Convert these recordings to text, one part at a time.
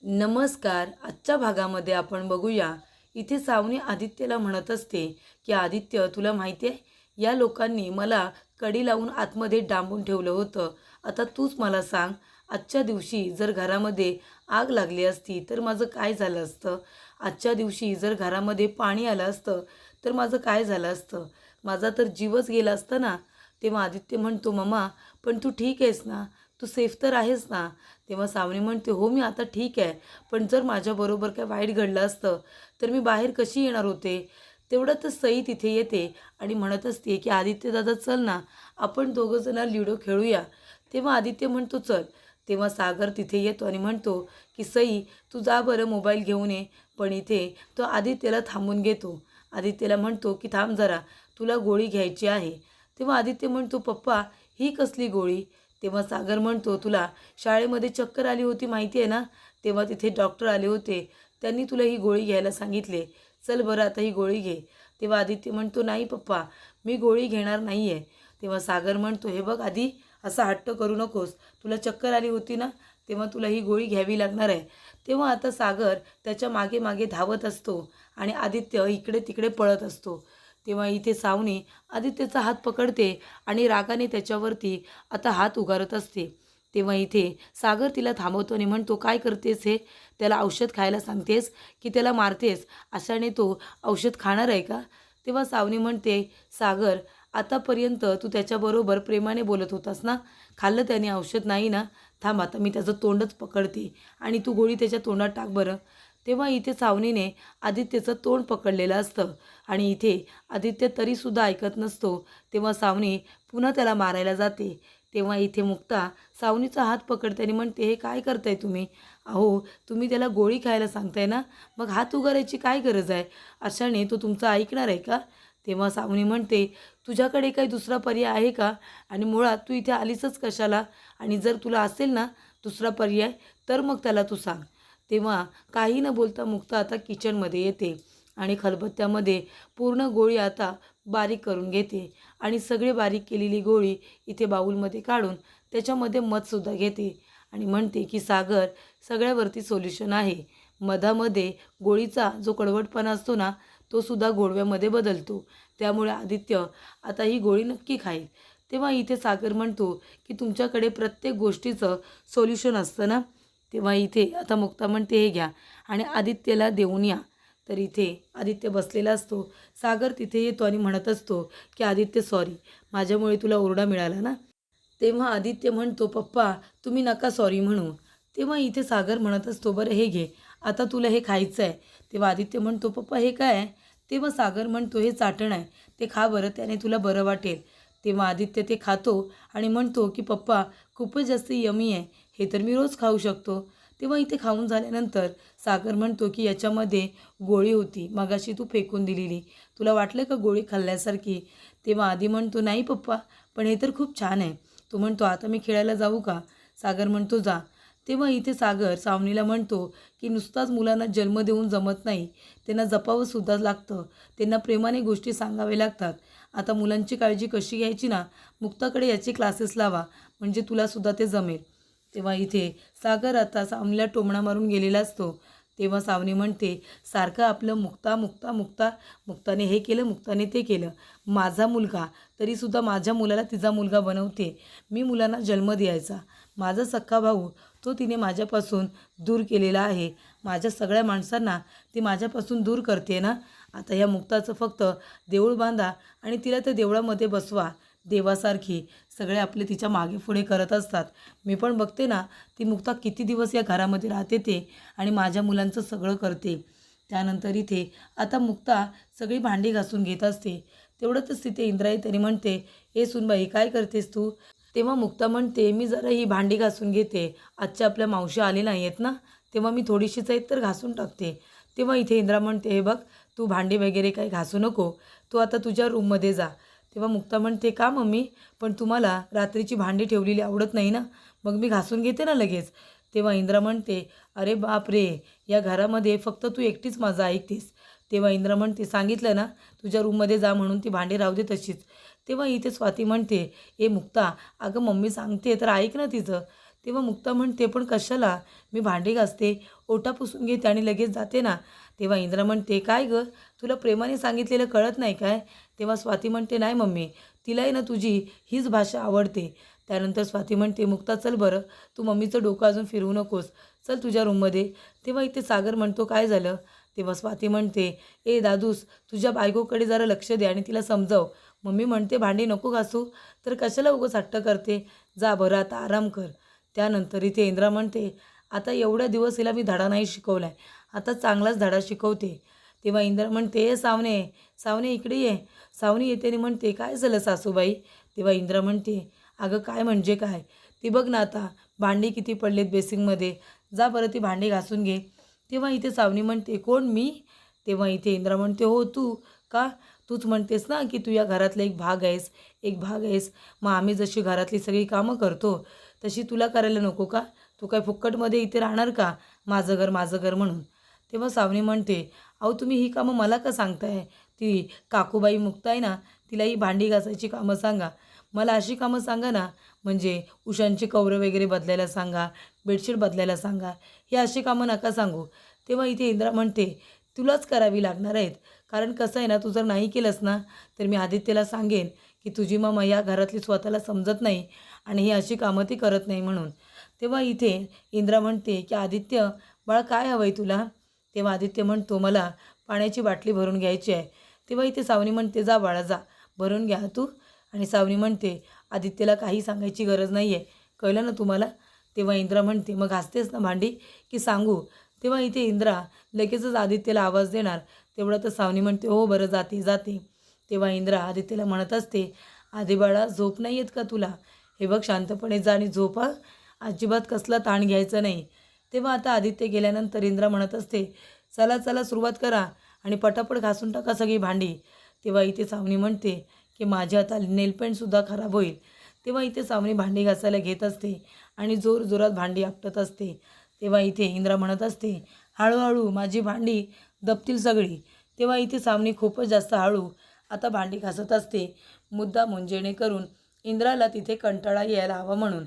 नमस्कार. आजच्या भागामध्ये आपण बघूया. इथे सावनी आदित्यला म्हणत असते की आदित्य, तुला माहिती आहे, या लोकांनी मला कडी लावून आतमध्ये डांबून ठेवलं होतं. आता तूच मला सांग, आजच्या दिवशी जर घरामध्ये आग लागली असती तर माझं काय झालं असतं? आजच्या दिवशी जर घरामध्ये पाणी आलं असतं तर माझं काय झालं असतं? माझा तर जीवच गेला असता ना. तेव्हा आदित्य म्हणतो, मम्मा, पण तू ठीक आहेस ना? तू सेफ तर आहेस ना? तेव्हा सावनी म्हणते, हो, मी आता ठीक आहे. पण जर माझ्याबरोबर काय वाईट घडलं असतं तर मी बाहेर कशी येणार होते? तेवढ्यातच सई तिथे येते आणि म्हणत असते की आदित्य दादा, चल ना, आपण दोघंजणं लुडो खेळूया. तेव्हा आदित्य म्हणतो, चल. तेव्हा सागर तिथे येतो आणि म्हणतो की सई, तू जा बरं, मोबाईल घेऊन ये. पण इथे तो आदित्यला थांबून घेतो. आदित्यला म्हणतो की थांब जरा, तुला गोळी घ्यायची आहे. तेव्हा आदित्य म्हणतो, पप्पा, ही कसली गोळी? तेव्हा सागर म्हणतो, तुला शाळेमध्ये चक्कर आली होती माहिती आहे ना? तेव्हा तिथे डॉक्टर आले होते. त्यांनी तुला ही गोळी घ्यायला सांगितले. चल बरं, आता ही गोळी घे. तेव्हा आदित्य म्हणतो, नाही पप्पा, मी गोळी घेणार नाही आहे. तेव्हा सागर म्हणतो, हे बघ आधी, असा हट्ट करू नकोस. तुला चक्कर आली होती ना, तेव्हा तुला ही गोळी घ्यावी लागणार आहे. तेव्हा आता सागर त्याच्या मागे मागे धावत असतो आणि आदित्य इकडे तिकडे पळत असतो. तेव्हा इथे सावनी आदित्यचा हात पकडते आणि रागाने त्याच्यावरती आता हात उगारत असते. तेव्हा इथे सागर तिला थांबवतो आणि म्हणतो, काय करतेस हे? त्याला औषध खायला सांगतेस की त्याला मारतेस? अशाने तो औषध खाणार आहे का? तेव्हा सावनी म्हणते, सागर, आतापर्यंत तू त्याच्याबरोबर प्रेमाने बोलत होतास ना? खाल्लं त्याने औषध नाही ना? थांब, आता मी त्याचं तोंडच पकडते आणि तू गोळी त्याच्या तोंडात टाक बरं. तेव्हा इथे सावनीने आदित्यचं तोंड पकडलेलं असतं आणि इथे आदित्य तरीसुद्धा ऐकत नसतो. तेव्हा सावनी पुन्हा त्याला मारायला जाते. तेव्हा इथे मुक्ता सावनीचा हात पकडते आणि म्हणते, हे काय करताय तुम्ही? अहो, तुम्ही त्याला गोळी खायला सांगताय ना, मग हात उगारायची काय गरज आहे? अशाने तो तुमचा ऐकणार आहे का? तेव्हा सावनी म्हणते, तुझ्याकडे काही दुसरा पर्याय आहे का? आणि मुळात तू इथे आलीसच कशाला? आणि जर तुला असेल ना दुसरा पर्याय, तर मग त्याला तू सांग. तेव्हा काही न बोलता मुक्ता आता किचनमध्ये येते आणि खलबत्त्यामध्ये पूर्ण गोळी आता बारीक करून घेते आणि सगळी बारीक केलेली गोळी इथे बाऊलमध्ये काढून त्याच्यामध्ये मधसुद्धा घेते आणि म्हणते की सागर, सगळ्यावरती सोल्युशन आहे. मधामध्ये गोळीचा जो कडवटपणा असतो ना, तो सुद्धा गोडव्यामध्ये बदलतो. त्यामुळे आदित्य आता ही गोळी नक्की खाईल. तेव्हा इथे सागर म्हणतो की तुमच्याकडे प्रत्येक गोष्टीचं सोल्युशन असतं ना? तेव्हा इथे आता मुक्ता म्हणते, हे घ्या आणि आदित्यला देऊन या. तर इथे आदित्य बसलेला असतो. सागर तिथे येतो आणि म्हणत असतो की आदित्य, सॉरी, माझ्यामुळे तुला ओरडा मिळाला ना. तेव्हा आदित्य म्हणतो, पप्पा, तुम्ही नका सॉरी म्हणू. तेव्हा इथे सागर म्हणत असतो, बरं हे घे, आता तुला हे खायचं आहे. तेव्हा आदित्य म्हणतो, पप्पा हे काय आहे? तेव्हा सागर म्हणतो, हे चाटण आहे, ते खा बरं, त्याने तुला बरं वाटेल. तेव्हा आदित्य ते खातो आणि म्हणतो की पप्पा, खूपच जास्त यमी आहे, हे तर मी रोज खाऊ शकतो. तेव्हा इथे खाऊन झाल्यानंतर सागर म्हणतो की याच्यामध्ये गोळी होती, मगाशी तू फेकून दिलेली, तुला वाटलं का गोळी खाल्ल्यासारखी? तेव्हा आधी म्हणतो, नाही पप्पा, पण हे तर खूप छान आहे. तो म्हणतो, आता मी खेळायला जाऊ का? सागर म्हणतो, जा. तेव्हा इथे सागर सावनीला म्हणतो की नुसताच मुलांना जन्म देऊन जमत नाही, त्यांना जपावंसुद्धा लागतं, त्यांना प्रेमाने गोष्टी सांगावे लागतात. आता मुलांची काळजी कशी घ्यायची ना, मुक्ताकडे याचे क्लासेस लावा, म्हणजे तुलासुद्धा ते जमेल. तेव्हा इथे सागर आता सावनीला टोमणा मारून गेलेला असतो. तेव्हा सावनी म्हणते, सारखं आपलं मुक्ता मुक्ता मुक्ता, मुक्ताने हे केलं, मुक्ताने ते केलं, माझा मुलगा, तरीसुद्धा माझ्या मुलाला तिचा मुलगा बनवते. मी मुलांना जन्म द्यायचा, माझा सख्खा भाऊ, तो तिने माझ्यापासून दूर केलेला आहे. माझ्या सगळ्या माणसांना ती माझ्यापासून दूर करते ना. आता ह्या मुक्ताचं फक्त देऊळ बांधा आणि तिला त्या देवळामध्ये बसवा. देवासारखी सगळे आपले तिच्या मागे पुढे करत असतात. मी पण बघते ना, ती मुक्ता किती दिवस या घरामध्ये राहते ते, आणि माझ्या मुलांचं सगळं करते. त्यानंतर इथे आता मुक्ता सगळी भांडी घासून घेत असते. तेवढंच तिथे इंद्रायणी त्यांनी म्हणते, ए सुनबाई, काय करतेस तू? तेव्हा मुक्ता म्हणते, मी जरा ही भांडी घासून घेते, आजच्या आपल्या मावशी आले नाही आहेत ना, तेव्हा मी थोडीशीच आहेत तर घासून टाकते. तेव्हा इथे इंद्रा म्हणते, हे बघ, तू भांडी वगैरे काही घासू नको, तू आता तुझ्या रूममध्ये जा. तेव्हा मुक्ता म्हणते, का मम्मी, पण तुम्हाला रात्रीची भांडी ठेवलेली आवडत नाही ना, मग मी घासून घेते ना लगेच. तेव्हा इंद्रा म्हणते, अरे बाप रे, या घरामध्ये फक्त तू एकटीच माझं ऐकतेस. तेव्हा इंद्रा म्हणते, सांगितलं ना तुझ्या रूममध्ये जा म्हणून, ती भांडी राहू दे तशीच. तेव्हा इथे स्वाती म्हणते, ए मुक्ता, अगं मम्मी सांगते तर ऐक ना तिचं. तेव्हा मुक्ता म्हणते, पण कशाला, मी भांडी घासते, ओटा पुसून घेते आणि लगेच जाते ना. तेव्हा इंद्रा म्हणते, काय गं, तुला प्रेमाने सांगितलेलं कळत नाही काय? तेव्हा स्वाती म्हणते, नाही मम्मी, तिलाही ना तुझी हीच भाषा आवडते. त्यानंतर स्वाती म्हणते, मुक्ता चल बरं, तू मम्मीचं डोकं अजून फिरवू नकोस, चल तुझ्या रूममध्ये. तेव्हा इथे सागर म्हणतो, काय झालं? तेव्हा स्वाती म्हणते, ए दादूस, तुझ्या बायकोकडे जरा लक्ष दे आणि तिला समजाव. मम्मी म्हणते भांडी नको घासू, तर कशाला उगाच हट्ट करते, जा बरं आता आराम कर. त्यानंतर इथे इंद्रा म्हणते, आता एवढ्या दिवस हिला मी धडा नाही शिकवला आहे, आता चांगलाच धडा शिकवते. तेव्हा इंद्रा म्हणते, ए सावने, सावने इकडे ये. सावनी येते आणि म्हणते, काय झालं सासूबाई? तेव्हा इंद्रा म्हणते, अगं काय म्हणजे काय, ती बघ ना आता भांडी किती पडलेत बेसिंगमध्ये, जा बरं ती भांडी घासून घे. तेव्हा इथे सावनी म्हणते, कोण मी? तेव्हा इथे इंद्रा म्हणते, हो तू. का? तूच म्हणतेस ना की तू या घरातला एक भाग आहेस, एक भाग आहेस. मग आम्ही जशी घरातली सगळी कामं करतो तशी तुला करायला नको का? तू काय फुक्कटमध्ये इथे राहणार का, माझं घर म्हणून? तेव्हा सावनी म्हणते, अहो तुम्ही ही कामं मला का सांगताय? ती काकूबाई मुक्ता आहे ना, तिला ही भांडी घासायची कामं सांगा. मला अशी कामं सांगा ना, म्हणजे उशांची कवरं वगैरे बदलायला सांगा, बेडशीट बदलायला सांगा, ही अशी कामं नका सांगू. तेव्हा इथे इंद्रा म्हणते, तुलाच करावी लागणार आहेत. कारण कसं आहे ना, तू जर नाही केलंस ना, तर मी आदित्यला सांगेन की तुझी मग या घरातली स्वतःला समजत नाही आणि ही अशी कामं ती करत नाही म्हणून. तेव्हा इथे इंद्रा म्हणते की आदित्य बाळा, काय हवं आहे तुला? तेव्हा आदित्य म्हणतो, मला पाण्याची बाटली भरून घ्यायची आहे. तेव्हा इथे सावनी म्हणते, जा बाळा जा, भरून घ्या तू. आणि सावनी म्हणते, आदित्यला काही सांगायची गरज नाही आहे, कळलं ना तुम्हाला? तेव्हा इंद्रा म्हणते, मग घासतेस ना भांडी की सांगू? तेव्हा इथे इंद्रा लगेचच आदित्यला आवाज देणार. तेवढं तर सावनी म्हणते, हो बरं जाते जाते. तेव्हा इंद्रा आदित्यला म्हणत असते, आधी बाळा झोप नाही येत का तुला? हे बघ शांतपणे जा आणि झोप हा, अजिबात कसला ताण घ्यायचा नाही. तेव्हा आता आदित्य गेल्यानंतर इंद्रा म्हणत असते, चला चला सुरुवात करा आणि पटापट घासून टाका सगळी भांडी. तेव्हा इथे सावनी म्हणते की माझी आता नेलपेंटसुद्धा खराब होईल. तेव्हा इथे सावनी भांडी घासायला घेत असते आणि जोरजोरात भांडी आपटत असते. तेव्हा इथे इंद्रा म्हणत असते, हळूहळू माझी भांडी दबतील सगळी. तेव्हा इथे सावनी खूपच जास्त हळू आता भांडी घासत असते, मुद्दामून जेणेकरून इंद्राला तिथे कंटाळा यायला हवा म्हणून.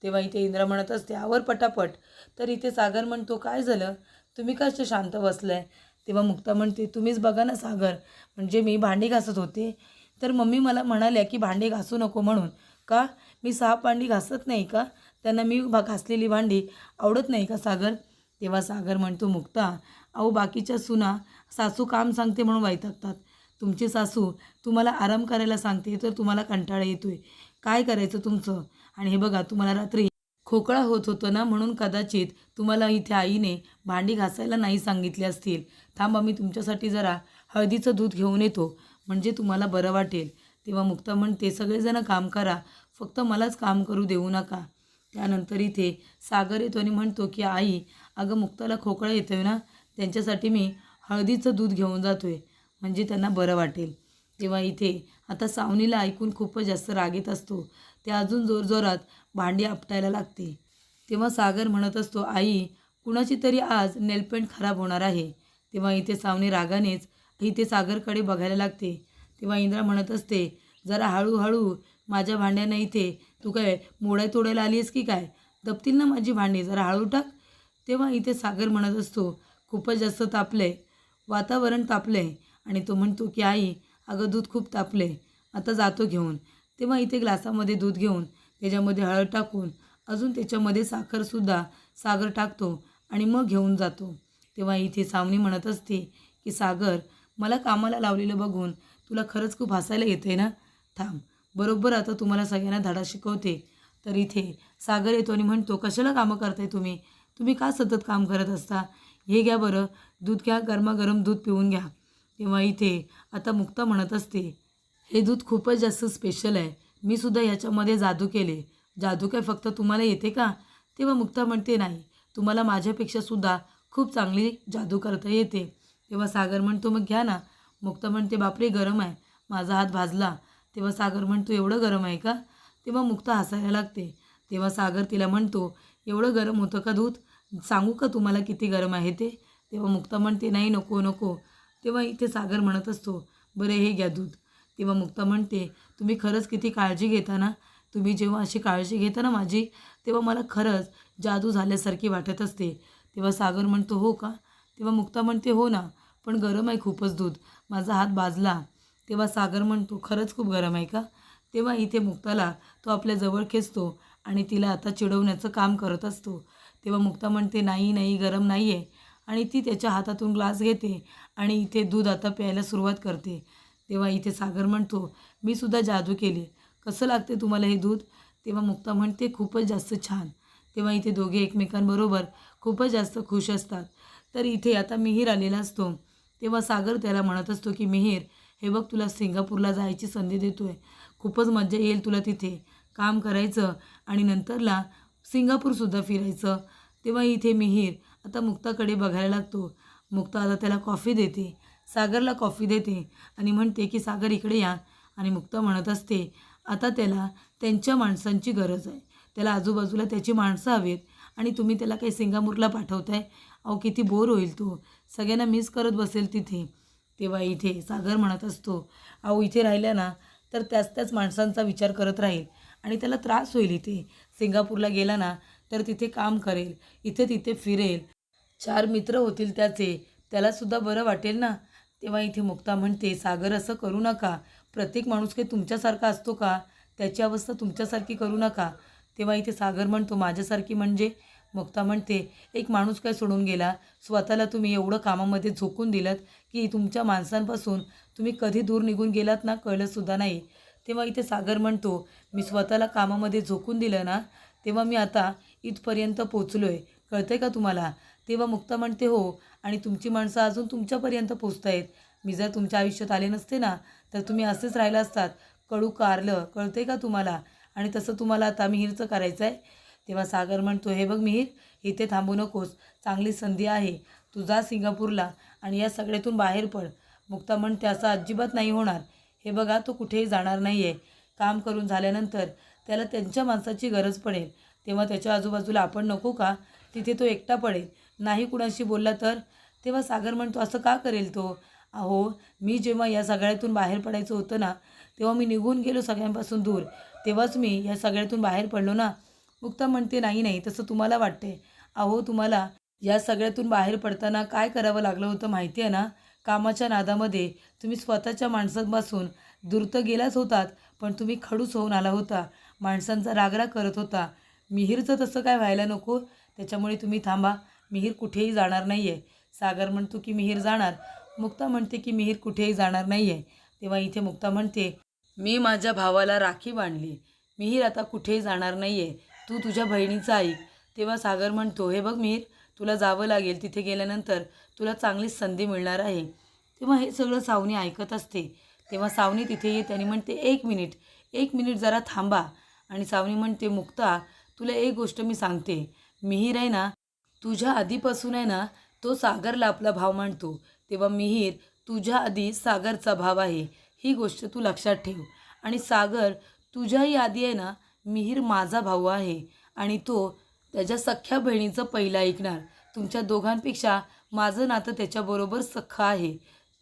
तेव्हा इथे इंद्रा म्हणत असते, आवर पटापट. तर इथे सागर म्हणतो, काय झालं, तुम्ही कसं शांत बसलाय? तेव्हा मुक्ता म्हणते, तुम्हीच बघा ना सागर, म्हणजे मी भांडी घासत होते तर मम्मी मला म्हणाल्या की भांडी घासू नको म्हणून. का? मी साफ भांडी घासत नाही का? त्यांना मी घासलेली भांडी आवडत नाही का सागर? तेव्हा सागर म्हणतो, मुक्ता, अहो बाकीच्या सुना सासू काम सांगते म्हणून वैतागतात, तुमची सासू तुम्हाला आराम करायला सांगते तर तुम्हाला कंटाळा येतोय. काय करायचं तुमचं? आणि हे बघा, तुम्हाला रात्री खोकळा होत होतं ना, म्हणून कदाचित तुम्हाला इथे आईने भांडी घासायला नाही सांगितले असतील. थांबा, मी तुमच्यासाठी जरा हळदीचं दूध घेऊन येतो, म्हणजे तुम्हाला बरं वाटेल. तेव्हा मुक्ता म्हणते, सगळेजण काम करा, फक्त मलाच काम करू देऊ नका. त्यानंतर इथे सागर येतो आणि म्हणतो की आई, अगं मुक्ताला खोकळा येतोय ना, त्यांच्यासाठी मी हळदीचं दूध घेऊन जातोय, म्हणजे त्यांना बरं वाटेल. तेव्हा इथे आता सावनीला ऐकून खूपच जास्त राग येत असतो. ते अजून जोरजोरात भांडी आपटायला लागते. तेव्हा सागर म्हणत असतो, आई, कुणाची तरी आज नेलपेंट खराब होणार आहे. तेव्हा इथे सावनी रागानेच इथे सागरकडे बघायला लागते. तेव्हा इंद्रा म्हणत असते, जरा हळूहळू, माझ्या भांड्यांना इथे तू काय मोडाय तोडायला आली आहेस की काय? दबतील ना माझी भांडी, जरा हळू टाक. तेव्हा इथे सागर म्हणत असतो, खूपच जास्त तापलं वातावरण तापलं आणि तो म्हणतो की आई, अगं दूध खूप तापलं आता जातो घेऊन. तेव्हा इथे ग्लासामध्ये दूध घेऊन त्याच्यामध्ये हळद टाकून अजून त्याच्यामध्ये साखरसुद्धा सागर टाकतो आणि मग घेऊन जातो. तेव्हा इथे सावनी म्हणत असते की सागर, मला कामाला लावलेलं बघून तुला खरंच खूप हसायला येते ना, थांब, बरोबर आता तुम्हाला सगळ्यांना धडा शिकवते. तर इथे सागर येतो आणि म्हणतो, कशाला कामं करताय तुम्ही, तुम्ही का सतत काम करत असता? हे घ्या बरं दूध, घ्या, गरमागरम दूध पिऊन घ्या. तेव्हा इथे आता मुक्ता म्हणत असते, हे दूध खूपच जास्त स्पेशल आहे, मी सुद्धा ह्याच्यामध्ये जादू केले. जादू काय फक्त तुम्हाला येते का? तेव्हा मुक्ता म्हणते, नाही, तुम्हाला माझ्यापेक्षासुद्धा खूप चांगली जादू करता येते. तेव्हा सागर म्हणतो, मग घ्या ना. मुक्ता म्हणते, बापरे गरम आहे, माझा हात भाजला. तेव्हा सागर म्हणतो, एवढं गरम आहे का? तेव्हा मुक्ता हसायला लागते. तेव्हा सागर तिला म्हणतो, एवढं गरम होतं का दूध? सांगू का तुम्हाला किती गरम आहे ते? तेव्हा मुक्ता म्हणते, नाही, नको नको. तेव्हा इथे सागर म्हणत असतो, बरं हे घ्या दूध. तेव्हा मुक्ता म्हणते, तुम्ही खरंच किती काळजी घेता ना, तुम्ही जेव्हा अशी काळजी घेता ना माझी, तेव्हा मला खरंच जादू झाल्यासारखी वाटत असते. तेव्हा सागर म्हणतो, हो का? तेव्हा मुक्ता म्हणते, हो ना, पण गरम आहे खूपच दूध. माझा हात भाजला. तेव्हा सागर म्हणतो, खरंच खूप गरम आहे का? तेव्हा इथे मुक्ताला तो आपल्या जवळ खेचतो आणि तिला आता चिडवण्याचं काम करत असतो. तेव्हा मुक्ता म्हणते, नाही नाही, गरम नाही आहे. आणि ती त्याच्या हातातून ग्लास घेते आणि इथे दूध आता प्यायला सुरुवात करते. तेव्हा इथे सागर म्हणतो, मी सुद्धा जादू केली. कसं लागते तुम्हाला हे दूध? तेव्हा मुक्ता म्हणते, खूपच जास्त छान. तेव्हा इथे दोघे एकमेकांबरोबर खूपच जास्त खुश असतात. तर इथे आता मिहीर आलेला असतो. तेव्हा सागर त्याला म्हणत असतो की मिहीर, हे बघ तुला सिंगापूरला जायची संधी देतो आहे. खूपच मजा येईल तुला तिथे काम करायचं आणि नंतरला सिंगापूरसुद्धा फिरायचं. तेव्हा इथे मिहीर आता मुक्ताकडे बघायला लागतो. मुक्ता आता त्याला कॉफी देते, सागरला कॉफी देते आणि म्हणते की सागर इकडे या. आणि मुक्ता म्हणत असते, आता त्याला त्यांच्या माणसांची गरज आहे. त्याला आजूबाजूला त्याची माणसं हवीत आणि तुम्ही त्याला काही सिंगापूरला पाठवताय. अहो किती बोर होईल तो, सगळ्यांना मिस करत बसेल तिथे. तेव्हा इथे सागर म्हणत असतो, अहो इथे राहिल्या ना तर त्याच माणसांचा विचार करत राहील आणि त्याला त्रास होईल. इथे सिंगापूरला गेला ना तर तिथे काम करेल, इथे तिथे फिरेल, 4 मित्र होतील त्याचे, त्यालासुद्धा बरं वाटेल ना. तेव्हा इथे मुक्ता म्हणते, सागर असं करू नका. प्रत्येक माणूस काही तुमच्यासारखा असतो का? त्याची अवस्था तुमच्यासारखी करू नका. तेव्हा इथे सागर म्हणतो, माझ्यासारखी म्हणजे? मुक्ता म्हणते, एक माणूस काय सोडून गेला, स्वतःला तुम्ही एवढं कामामध्ये झोकून दिलं की तुमच्या माणसांपासून तुम्ही कधी दूर निघून गेलात ना कळलंसुद्धा नाही. तेव्हा इथे सागर म्हणतो, मी स्वतःला कामामध्ये झोकून दिलं ना, तेव्हा मी आता इथपर्यंत पोचलो आहे, कळतं का तुम्हाला? तेव्हा मुक्ता म्हणते, हो, आणि तुमची माणसं अजून तुमच्यापर्यंत पोचत आहेत. मी जर तुमच्या आयुष्यात आले नसते ना तर तुम्ही असेच राहिला असतात, कडू कारलं, कळते का तुम्हाला? आणि तसं तुम्हाला आता मिहीरचं करायचं आहे. तेव्हा सागर म्हणतो, हे बघ मिहीर, इथे थांबू नकोस, चांगली संधी आहे, तू जा सिंगापूरला आणि या सगळ्यातून बाहेर पड. मुक्ता म्हणते, असं अजिबात नाही होणार. हे बघा, तो कुठेही जाणार नाही आहे. काम करून झाल्यानंतर त्याला त्यांच्या माणसाची गरज पडेल, तेव्हा त्याच्या आजूबाजूला आपण नको का? तिथे तो एकटा पडेल, नाही कुणाशी बोलला तर. तेव्हा सागर म्हणतो, असं का करेल तो? अहो मी जेव्हा या सगळ्यातून बाहेर पडायचं होतं ना तेव्हा मी निघून गेलो सगळ्यांपासून दूर, तेव्हाच मी या सगळ्यातून बाहेर पडलो ना. मुक्ता म्हणते, नाही नाही, तसं तुम्हाला वाटते. अहो तुम्हाला या सगळ्यातून बाहेर पडताना काय करावं लागलं होतं माहिती आहे ना? कामाच्या नादामध्ये तुम्ही स्वतःच्या माणसांपासून दूर तर गेलाच होतात, पण तुम्ही खडूस होऊन आला होता, माणसांचा रागराग करत होता. मिहीरचं तसं काय व्हायला नको, त्याच्यामुळे तुम्ही थांबा. मिहीर कुठेही जाणार नाही आहे. सागर म्हणतो की मिहीर जाणार. मुक्ता म्हणते की मिहीर कुठेही जाणार नाही आहे. तेव्हा इथे मुक्ता म्हणते, मी माझ्या भावाला राखी बांधली, मिहीर आता कुठेही जाणार नाही आहे, तू तुझ्या बहिणीचं ऐक. तेव्हा सागर म्हणतो, हे बघ मिहीर, तुला जावं लागेल, तिथे गेल्यानंतर तुला चांगलीच संधी मिळणार आहे. तेव्हा हे सगळं सावनी ऐकत असते. तेव्हा सावनी तिथे येते आणि म्हणते, एक मिनिट जरा थांबा. आणि सावनी म्हणते, मुक्ता, तुला एक गोष्ट मी सांगते, मिहीर आहे ना, तुझ्या आधीपासून आहे ना, तो सागरला आपला भाव मानतो. तेव्हा मिहीर तुझ्या आधी सागरचा भाव आहे, ही गोष्ट तू लक्षात ठेव. आणि सागर तुझ्याही आधी आहे ना, मिहीर माझा भाऊ आहे आणि तो त्याच्या सख्ख्या बहिणीचं पहिलं ऐकणार. तुमच्या दोघांपेक्षा माझं नातं त्याच्याबरोबर सख्खं आहे.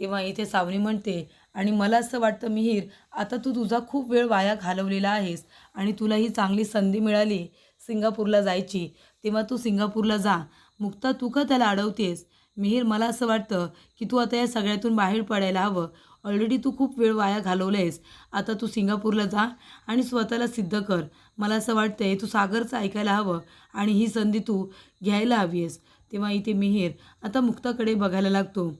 तेव्हा इथे सावनी म्हणते, आणि मला असं वाटतं मिहीर, आता तू तुझा खूप वेळ वाया घालवलेला आहेस आणि तुला ही चांगली संधी मिळाली सिंगापूरला जायची, तेव्हा तू सिंगापूरला जा. मुक्ता, तू का त्याला अडवतेस? मिहीर, मला असं वाटतं की तू आता या सगळ्यातून बाहेर पडायला हवं. ऑलरेडी तू खूप वेळ वाया घालवला आहेस. आता तू सिंगापूरला जा आणि स्वतःला सिद्ध कर. मला असं वाटतं आहे तू सागरचं ऐकायला हवं आणि ही संधी तू घ्यायला हवी आहेस. तेव्हा इथे मिहीर आता मुक्ताकडे बघायला लागतो.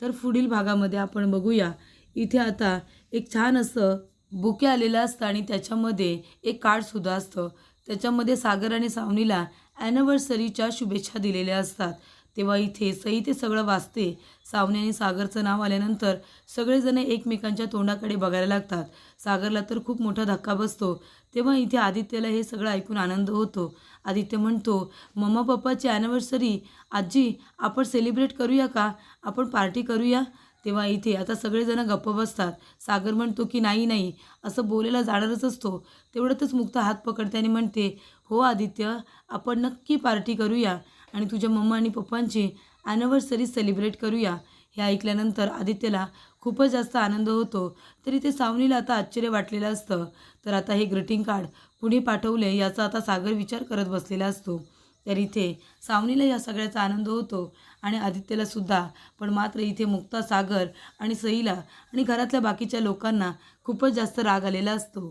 तर पुढील भागामध्ये आपण बघूया, इथे आता एक छान असं बुके आलेलं असतं आणि त्याच्यामध्ये एक कार्डसुद्धा असतं. त्याच्यामध्ये सागर आणि सावनीला ॲनिव्हर्सरीच्या शुभेच्छा दिलेल्या असतात. तेव्हा इथे सई ते सगळं वाचते. सावनी आणि सागरचं नाव आल्यानंतर सगळेजण एकमेकांच्या तोंडाकडे बघायला लागतात. सागरला तर खूप मोठा धक्का बसतो. तेव्हा इथे आदित्यला हे सगळं ऐकून आनंद होतो. आदित्य म्हणतो, मम्मा पप्पाची ॲनिव्हर्सरी, आजी आपण सेलिब्रेट करूया का? आपण पार्टी करूया? तेव्हा इथे आता सगळेजण गप्प बसतात. सागर म्हणतो की नाही नाही, असं बोलायला जाणारच असतो. तेवढ्यातच मुक्ता हात पकडते आणि म्हणते, हो आदित्य, आपण नक्की पार्टी करूया आणि तुझ्या मम्मा आणि पप्पांची ॲनिव्हर्सरी सेलिब्रेट करूया. हे ऐकल्यानंतर आदित्यला खूपच जास्त आनंद होतो. तरी ते सावनीला आता आश्चर्य वाटलेलं असतं. तर आता हे ग्रीटिंग कार्ड कुणी पाठवले याचा आता सागर विचार करत बसलेला असतो. तर इथे सावनीला या सगळ्याचा आनंद होतो आणि आदित्यला सुद्धा. पण मात्र इथे मुक्ता, सागर आणि सईला आणि घरातल्या बाकीच्या लोकांना खूपच जास्त राग आलेला असतो.